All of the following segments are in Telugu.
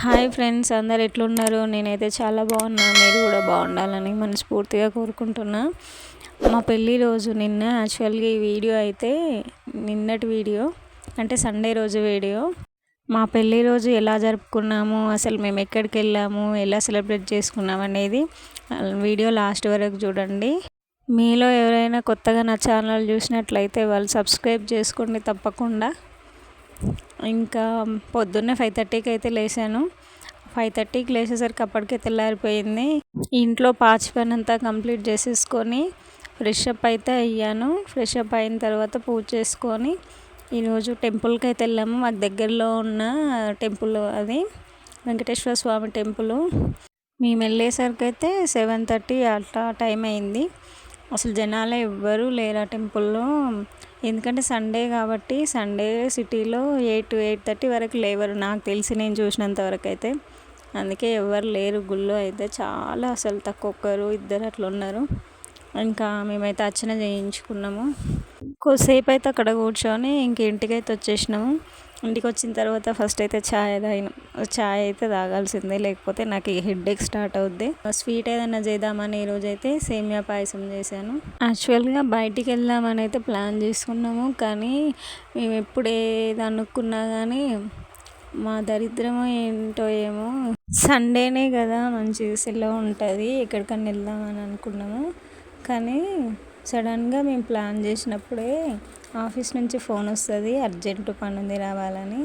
హాయ్ ఫ్రెండ్స్, అందరు ఎట్లున్నారు? నేనైతే చాలా బాగున్నా. మీరు కూడా బాగుండాలని మనస్ఫూర్తిగా కోరుకుంటున్నా. మా పెళ్ళి రోజు నిన్న యాక్చువల్గా ఈ వీడియో అయితే నిన్నటి వీడియో, అంటే సండే రోజు వీడియో. మా పెళ్ళి రోజు ఎలా జరుపుకున్నాము, అసలు మేము ఎక్కడికి వెళ్ళాము, ఎలా సెలబ్రేట్ చేసుకున్నాము అనేది వీడియో లాస్ట్ వరకు చూడండి. మీలో ఎవరైనా కొత్తగా నా ఛానల్ చూసినట్లయితే వాళ్ళు సబ్స్క్రైబ్ చేసుకోండి తప్పకుండా. ఇంకా పొద్దున్నే 5:30కి అయితే లేచాను. 5:30కి లేచేసరికి అప్పటికే తెల్లారిపోయింది. ఇంట్లో పాచి పని అంతా కంప్లీట్ చేసేసుకొని ఫ్రెష్ అప్ అయితే అయ్యాను. ఫ్రెష్ అప్ అయిన తర్వాత పూజ చేసుకొని ఈరోజు టెంపుల్కి అయితే వెళ్ళాము. మాకు దగ్గరలో ఉన్న టెంపుల్ అది వెంకటేశ్వర స్వామి టెంపుల్. మేము వెళ్ళేసరికి అయితే 7:30 అట్లా టైం అయింది. అసలు జనాలే ఎవ్వరూ లేరు ఆ టెంపుల్లో. ఎందుకంటే సండే కాబట్టి, సండే సిటీలో 8-8:30 వరకు లేవరు, నాకు తెలిసి నేను చూసినంత వరకు అయితే. అందుకే ఎవరు లేరు గుళ్ళో అయితే. చాలా అసలు తక్కువ, ఇద్దరు అట్లా ఉన్నారు. ఇంకా మేమైతే అర్చన చేయించుకున్నాము. కొద్దిసేపు అయితే అక్కడ కూర్చొని ఇంక ఇంటికైతే వచ్చేసినాము. ఇంటికి వచ్చిన తర్వాత ఫస్ట్ అయితే ఛాయ్ తాగినాం. ఛాయ్ అయితే తాగాల్సిందే, లేకపోతే నాకు హెడేక్ స్టార్ట్ అవుద్ది. స్వీట్ ఏదైనా చేద్దామని ఈరోజు అయితే సేమియా పాయసం చేశాను. యాక్చువల్గా బయటికి వెళ్దామని అయితే ప్లాన్ చేసుకున్నాము, కానీ మేము ఎప్పుడు ఏది అనుకున్నా కానీ మా దరిద్రమో ఏంటో ఏమో, సండేనే కదా మంచి సెలవు ఉంటుంది, ఎక్కడికన్నా వెళ్దామని అనుకున్నాము. కానీ సడన్గా మేము ప్లాన్ చేసినప్పుడే ఆఫీస్ నుంచి ఫోన్ వస్తుంది, అర్జెంటు పని ఉంది రావాలని.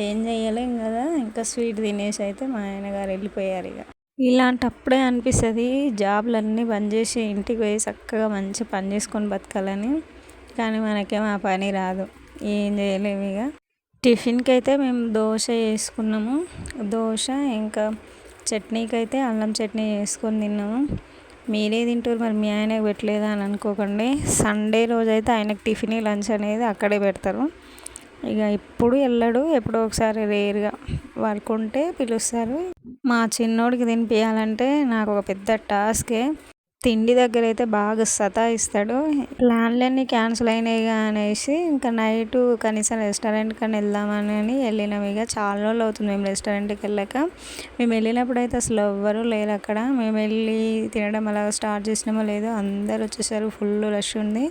ఏం చేయలేం కదా, ఇంకా స్వీట్ తినేసి అయితే మా ఆయన గారు వెళ్ళిపోయారు. ఇక ఇలాంటప్పుడే అనిపిస్తుంది జాబ్లన్నీ బంద్ చేసి ఇంటికి పోయి చక్కగా మంచి పని చేసుకొని బతకాలని. కానీ మనకేమో ఆ పని రాదు, ఏం చేయలేము. ఇక టిఫిన్కి అయితే మేము దోశ వేసుకున్నాము. దోశ ఇంకా చట్నీకి అయితే అల్లం చట్నీ వేసుకొని తిన్నాము. మీరే తింటారు మరి, మీ ఆయనకు పెట్టలేదా అని అనుకోకండి. సండే రోజు అయితే ఆయనకు టిఫిన్ లంచ్ అనేది అక్కడే పెడతారు. ఇక ఎప్పుడు వెళ్ళడు, ఎప్పుడో ఒకసారి రేర్గా వర్క్ ఉంటే పిలుస్తారు. మా చిన్నోడికి తినిపించాలంటే నాకు ఒక పెద్ద టాస్కే. తిండి దగ్గర అయితే బాగా సతాయిస్తాడు. ప్లాన్లన్నీ క్యాన్సిల్ అయినాయి అనేసి ఇంకా నైట్ కనీసం రెస్టారెంట్ కన్నా వెళ్దామని వెళ్ళినాం. ఇక చాలా రోజులు అవుతుంది మేము రెస్టారెంట్కి వెళ్ళాక. మేము వెళ్ళినప్పుడు అయితే అసలు ఎవ్వరూ లేరు అక్కడ. మేము వెళ్ళి తినడం అలా స్టార్ట్ చేసినామో లేదో అందరు వచ్చేసారు, ఫుల్ రష్ ఉంది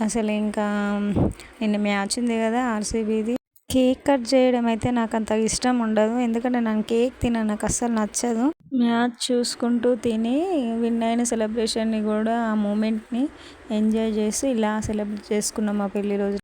అసలు. ఇంకా నిన్న మ్యాచ్ ఉంది కదా ఆర్సీబీది. కేక్ కట్ చేయడం అయితే నాకు అంత ఇష్టం ఉండదు, ఎందుకంటే నేను కేక్ నాకు అస్సలు నచ్చదు. మ్యాచ్ చూసుకుంటూ తిని విన్ అయిన సెలబ్రేషన్ని కూడా, ఆ మూమెంట్ని ఎంజాయ్ చేసి ఇలా సెలబ్రేట్ చేసుకున్నాం మా పెళ్లి రోజు.